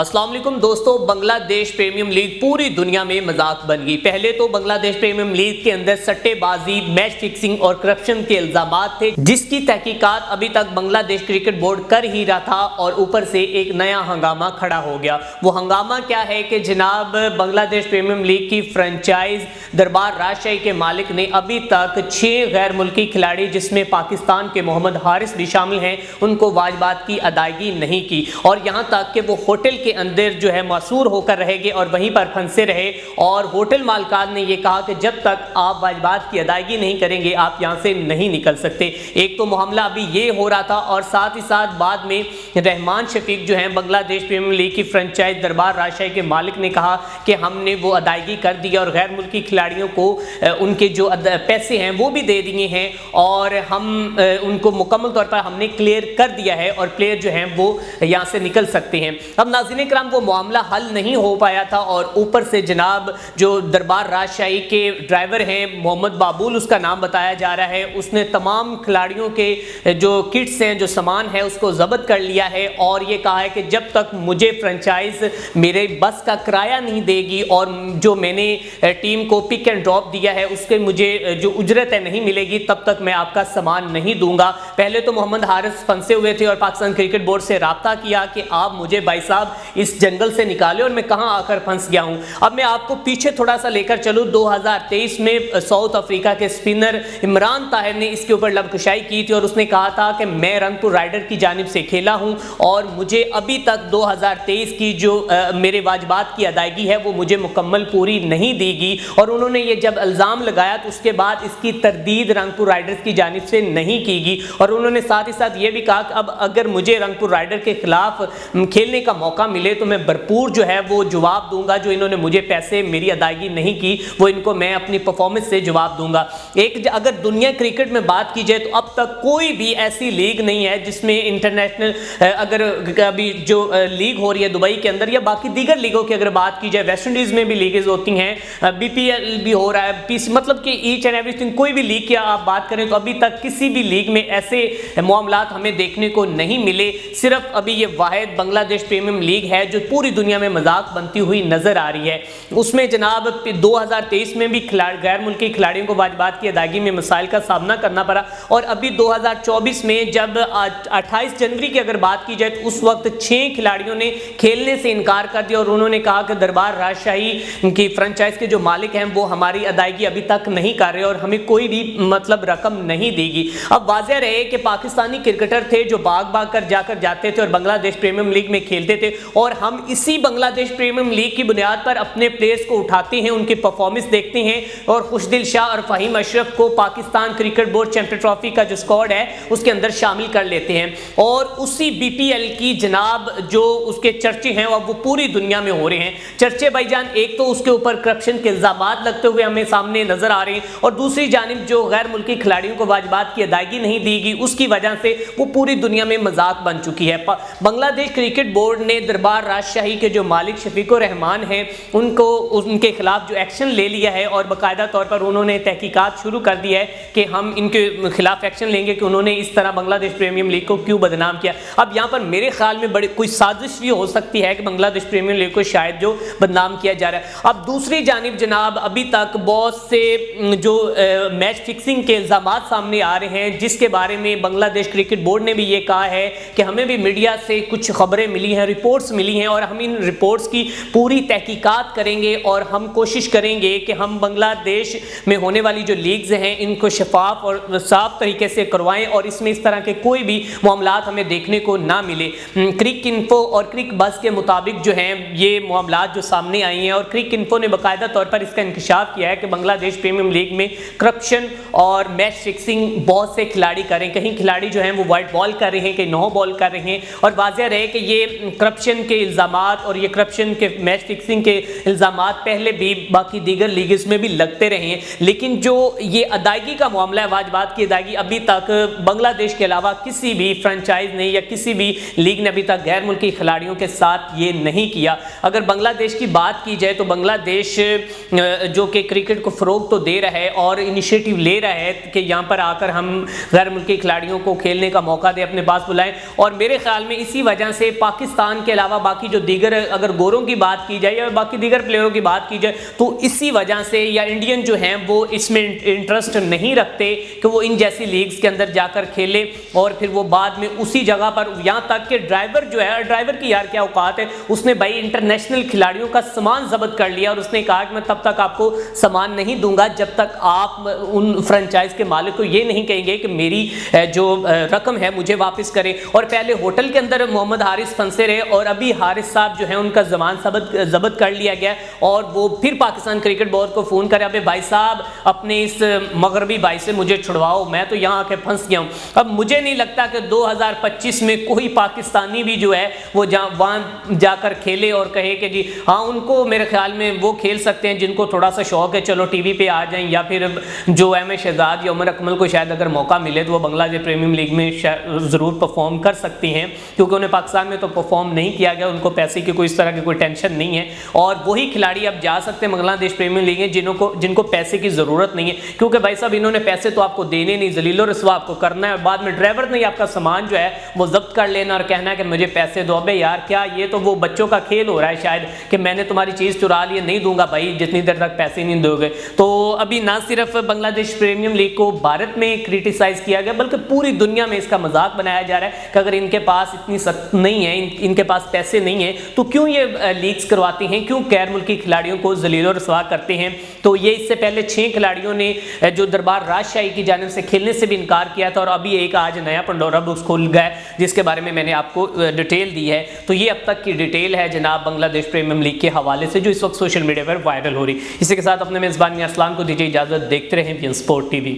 अस्सलाम वालेकुम दोस्तों, बांग्लादेश प्रीमियम लीग पूरी दुनिया में मजाक बन गई। पहले तो बांग्लादेश प्रीमियम लीग के अंदर सट्टेबाजी, मैच फिक्सिंग और करप्शन के इल्जामात थे, जिसकी तहकीकात अभी तक बांग्लादेश क्रिकेट बोर्ड कर ही रहा था और ऊपर से एक नया हंगामा खड़ा हो गया। वो हंगामा क्या है कि जनाब बांग्लादेश प्रीमियम लीग की फ्रेंचाइज दरबार राजशाही के मालिक ने अभी तक 6 गैर मुल्की खिलाड़ी, जिसमें पाकिस्तान के मोहम्मद हारिस भी शामिल हैं, उनको वाजिबात की अदायगी नहीं की और यहाँ तक कि वो होटल के अंदर जो है मसूर होकर रहेंगे और वहीं पर फंसे रहे। और होटल मालिकान ने यह कहा कि जब तक आप वाजिबात की अदायगी नहीं करेंगे आप यहाँ से नहीं निकल सकते। एक तो मामला अभी ये हो रहा था और साथ ही साथ बाद में रहमान शफीक जो है बांग्लादेश प्रीमियर लीग की फ्रेंचाइज दरबार राजशाही के मालिक ने कहा कि हमने वो अदायगी कर दी और गैर मुल्की खिलाड़ियों को उनके जो पैसे हैं वो भी दे दिए हैं और हम उनको मुकम्मल तौर पर हमने क्लियर कर दिया है और प्लेयर जो हैं वो यहाँ से निकल सकते हैं। अब नाज़रीन इकराम, वो मामला हल नहीं हो पाया था और ऊपर से जनाब जो दरबार राजशाही के ड्राइवर हैं मोहम्मद बाबुल, उसका नाम बताया जा रहा है, उसने तमाम खिलाड़ियों के जो किट्स हैं, जो सामान है, उसको जब्त कर लिया है और ये कहा है कि जब तक मुझे फ्रेंचाइज मेरे बस का किराया नहीं देगी और जो मैंने टीम को पिक एंड ड्रॉप दिया है उसके मुझे जो उजरत है नहीं मिलेगी, तब तक मैं आपका सामान नहीं दूंगा। पहले तो मोहम्मद हारिस फंसे हुए थे और पाकिस्तान क्रिकेट बोर्ड से राब्ता किया कि आप मुझे भाई साहब इस जंगल से निकाले और मैं कहां आकर फंस गया हूं। अब मैं आपको पीछे थोड़ा सा लेकर चलूं। 2023 में साउथ अफ्रीका के स्पिनर इमरान ताहिर ने इसके ऊपर लबकुशाई की थी और उसने कहा था कि मैं रंगपुर राइडर की जानिब से खेला हूं और मुझे अभी तक 2023 की जो मेरे वाजिबात की अदायगी है वो मुझे मुकम्मल पूरी नहीं दी गई। और उन्होंने ये जब इल्ज़ाम लगाया तो उसके बाद इसकी तरदीद रंगपुर राइडर्स की जानिब से नहीं की गई और उन्होंने साथ ही साथ ये भी कहा कि अब अगर मुझे रंगपुर राइडर के खिलाफ खेलने का मौका मिले तो मैं भरपूर जो है वो जवाब दूंगा। जो इन्होंने मुझे पैसे मेरी अदायगी नहीं की वो इनको मैं अपनी परफॉर्मेंस से जवाब दूंगा। एक अगर दुनिया क्रिकेट में बात की जाए तो अब तक कोई भी ऐसी लीग नहीं है जिसमें इंटरनेशनल अगर अभी जो लीग हो रही है दुबई के अंदर या बाकी दीगर लीगों की अगर बात की जाए, वेस्ट इंडीज में भी लीगें होती हैं, बीपीएल भी हो रहा है, पीसी, मतलब कि ईच एंड एवरीथिंग, कोई भी लीग की आप बात करें तो अभी तक किसी भी लीग में ऐसे मामलात हमें देखने को नहीं मिले। सिर्फ अभी ये वाहिद बांग्लादेश प्रीमियम लीग है जो पूरी दुनिया में मजाक बनती हुई नजर आ रही है। उसमें जनाब 2023 में भी गैर मुल्की खिलाड़ियों को वाजिबात की अदायगी में मसाइल का सामना करना पड़ा और अभी 2024 में जब 28 जनवरी की अगर बात की जाए तो उस वक्त 6 खिलाड़ियों ने खेलने से इनकार कर दिया और उन्होंने कहा कि दरबार राजशाही की फ्रेंचाइज के जो मालिक हैं वो हमारी अदायगी अभी तक नहीं कर रहे और हमें कोई भी मतलब रकम नहीं देगी। अब वाज़ेह रहे कि पाकिस्तानी क्रिकेटर थे जो भाग भाग कर जाकर जाते थे और बांग्लादेश प्रीमियम लीग में खेलते थे और हम इसी बांग्लादेश प्रीमियम लीग की बुनियाद पर अपने प्लेयर्स को उठाते हैं, उनकी परफॉर्मेंस देखते हैं और खुशदिल शाह और फहीम अशरफ को Pakistan cricket board champion trophy का जो स्क्वाड है उसके अंदर शामिल कर लेते हैं और उसी बीपीएल की जनाब जो उसके चर्चे हैं वो पूरी दुनिया में हो रहे हैं। चर्चे भाईजान, एक तो उसके ऊपर करप्शन के इल्जामात लगते हुए हमें सामने नजर आ रहे हैं और दूसरी जानिब जो गैर मुल्की खिलाड़ियों को वाजिबात की अदायगी नहीं दी गई उसकी वजह से वो पूरी दुनिया में मजाक बन चुकी है। बांग्लादेश क्रिकेट बोर्ड ने दरबार राजशाही के जो मालिक शफीकुर रहमान हैं उनको उनके खिलाफ जो एक्शन ले लिया है और बाकायदा तौर पर उन्होंने तहकीकात शुरू कर दी है कि हम इनके खिलाफ एक्शन लेंगे कि उन्होंने इस तरह बांग्लादेश प्रीमियम लीग को क्यों बदनाम किया। अब यहाँ पर मेरे ख्याल में बड़ी कोई साजिश भी हो सकती है कि बांग्लादेश प्रीमियम लीग को शायद जो बदनाम किया जा रहा है। अब दूसरी जानिब जनाब अभी तक बहुत से जो मैच फिक्सिंग के इल्जामात सामने आ रहे हैं जिसके बारे में बांग्लादेश क्रिकेट बोर्ड ने भी ये कहा है कि हमें भी मीडिया से कुछ खबरें मिली हैं, रिपोर्ट्स मिली हैं और हम इन रिपोर्ट्स की पूरी तहकीकात करेंगे और हम कोशिश करेंगे कि हम बांग्लादेश में होने वाली जो लीग्स हैं इनको शफाफ और साफ तरीके से करवाएं और इसमें इस तरह के कोई भी मामलात हमें देखने को ना मिले। क्रिक इन्फो और क्रिक बस के मुताबिक जो हैं ये मामलात जो सामने आई हैं और क्रिक इन्फो ने बाकायदा तौर पर इसका इंकशाफ किया है कि बांग्लादेश प्रीमियम लीग में करप्शन और मैच फिक्सिंग बहुत से खिलाड़ी करें। कहीं खिलाड़ी जो हैं वो वाइट बॉल कर रहे हैं, कहीं नो बॉल कर रहे हैं और वाज़ेह रहे कि ये करप्शन के इल्ज़ामात और ये करप्शन के मैच फिक्सिंग के इल्ज़ामात पहले भी बाकी दीगर लीग्स में भी लगते रहे हैं। लेकिन जो ये अदायगी का मामला है, वाजिबात की अदायगी, अभी तक बांग्लादेश के अलावा किसी भी फ्रेंचाइज ने या किसी भी लीग ने अभी तक गैर मुल्की खिलाड़ियों के साथ ये नहीं किया। अगर बांग्लादेश की बात की जाए तो बांग्लादेश जो कि क्रिकेट को फ़रोग तो दे रहा है और इनिशिएटिव ले रहा है कि यहाँ पर आकर हम गैर मुल्की खिलाड़ियों को खेलने का मौका दे, अपने पास बुलाएं और मेरे ख्याल में इसी वजह से पाकिस्तान के अलावा علاوہ باقی جو دیگر اگر گوروں کی بات کی جائے یا باقی دیگر پلیئروں کی بات کی جائے تو اسی وجہ سے یا انڈین جو ہیں وہ اس میں انٹرسٹ نہیں رکھتے کہ وہ ان جیسی لیگز کے اندر جا کر کھیلے اور پھر وہ بعد میں اسی جگہ پر, یہاں تک کہ ڈرائیور جو ہے, ڈرائیور کی یار کیا اوقات ہے, اس نے بھائی انٹرنیشنل کھلاڑیوں کا سامان ضبط کر لیا اور اس نے کہا کہ میں تب تک آپ کو سامان نہیں دوں گا جب تک آپ ان فرنچائز کے مالک کو یہ نہیں کہیں گے کہ میری جو رقم ہے مجھے واپس کریں. اور پہلے ہوٹل کے اندر محمد حارث پھنسے رہے اور ابھی حارث صاحب جو ہیں ان کا زمان ضبط کر لیا گیا اور وہ پھر پاکستان کرکٹ بورڈ کو فون کرے, ابے بھائی صاحب اپنے اس مغربی بھائی سے مجھے چھڑواؤ, میں تو یہاں آ کے پھنس گیا ہوں. اب مجھے نہیں لگتا کہ 2025 میں کوئی پاکستانی بھی جو ہے وہ وہاں جا کر کھیلے اور کہے کہ جی ہاں ان کو میرے خیال میں وہ کھیل سکتے ہیں جن کو تھوڑا سا شوق ہے, چلو ٹی وی پہ آ جائیں, یا پھر جو ایم اے شہزاد یا عمر اکمل کو شاید اگر موقع ملے تو وہ بنگلہ دیش پریمیم لیگ میں ضرور پرفارم کر سکتی ہیں کیونکہ انہیں پاکستان میں تو پرفارم نہیں کیا گیا, ان کو پیسے کی کوئی اس طرح کی کوئی ٹینشن نہیں ہے. اور وہی کھلاڑی اب جا سکتے ہیں بنگلہ دیش پریمیم لیگ میں جن کو پیسے کی ضرورت نہیں ہے, کیونکہ بھائی صاحب انہوں نے پیسے تو آپ کو دینے نہیں, ذلیل و رسوا آپ کو کرنا ہے اور بعد میں ڈرائیور نہیں آپ کا سامان جو ہے وہ ضبط کر لینا اور کہنا ہے کہ مجھے پیسے دو. ابے یار کیا یہ تو وہ بچوں کا کھیل ہو رہا ہے شاید کہ میں نے تمہاری چیز چرا لی, نہیں دوں گا بھائی جتنی دیر تک پیسے نہیں دو گے. تو ابھی نہ صرف بنگلہ دیش پریمیم لیگ کو بھارت میں کرٹیسائز کیا گیا بلکہ پوری دنیا میں اس کا مذاق بنایا جا رہا ہے کہ اگر ان کے پاس اتنی سخت نہیں ہے, ان کے پاس پیسے نہیں ہیں تو کیوں یہ لیگز کرواتے ہیں, کیوں غیر ملکی کھلاڑیوں کو ذلیل و رسوا کرتے ہیں. تو یہ اس سے پہلے 6 کھلاڑیوں نے جو دربار راجشاہی کی جانب سے کھیلنے سے بھی انکار کیا تھا اور ابھی ایک آج نیا پنڈورا باکس کھل گیا جس کے بارے میں میں نے آپ کو ڈیٹیل دی ہے. تو یہ اب تک کی ڈیٹیل ہے جناب بنگلہ دیش پریمیم لیگ کے حوالے سے جو اس وقت سوشل میڈیا پر وائرل ہو رہی. اسی کے ساتھ اپنے میزبان اسلام کو دیجیے اجازت, دیکھتے رہیں بی این سپورٹ ٹی وی.